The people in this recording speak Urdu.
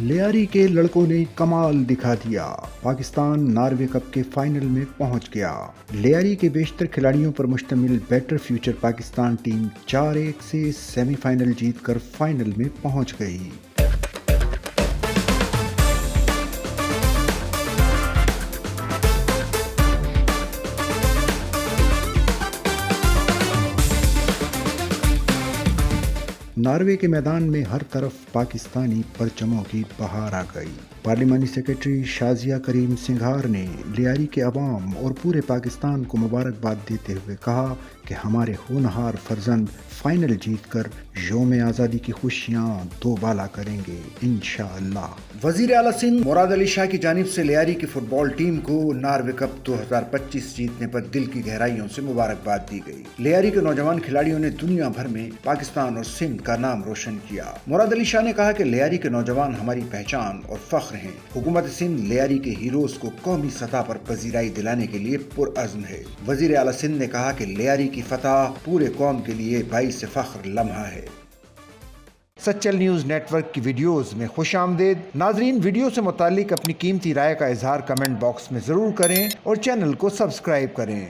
لیاری کے لڑکوں نے کمال دکھا دیا، پاکستان ناروے کپ کے فائنل میں پہنچ گیا۔ لیاری کے بیشتر کھلاڑیوں پر مشتمل بیٹر فیوچر پاکستان ٹیم 4-1 سے سیمی فائنل جیت کر فائنل میں پہنچ گئی۔ ناروے کے میدان میں ہر طرف پاکستانی پرچموں کی بہار آ گئی۔ پارلیمانی سیکرٹری شازیہ کریم سنگھار نے لیاری کے عوام اور پورے پاکستان کو مبارکباد دیتے ہوئے کہا کہ ہمارے ہونہار فرزند فائنل جیت کر یوم آزادی کی خوشیاں دوبالا کریں گے انشاءاللہ۔ وزیر اعلیٰ سندھ مراد علی شاہ کی جانب سے لیاری کی فٹ بال ٹیم کو ناروے کپ 2025 جیتنے پر دل کی گہرائیوں سے مبارکباد دی گئی۔ لیاری کے نوجوان کھلاڑیوں نے دنیا بھر میں پاکستان اور سندھ کا نام روشن کیا۔ مراد علی شاہ نے کہا کہ لیاری کے نوجوان ہماری پہچان اور فخر ہیں۔ حکومت سندھ لیاری کے ہیروز کو قومی سطح پر پذیرائی دلانے کے لیے پرعزم ہے۔ وزیر اعلیٰ سندھ نے کہا کہ لیاری کی فتح پورے قوم کے لیے باعث فخر لمحہ ہے۔ سچل نیوز نیٹ ورک کی ویڈیوز میں خوش آمدید۔ ناظرین، ویڈیو سے متعلق اپنی قیمتی رائے کا اظہار کمنٹ باکس میں ضرور کریں اور چینل کو سبسکرائب کریں۔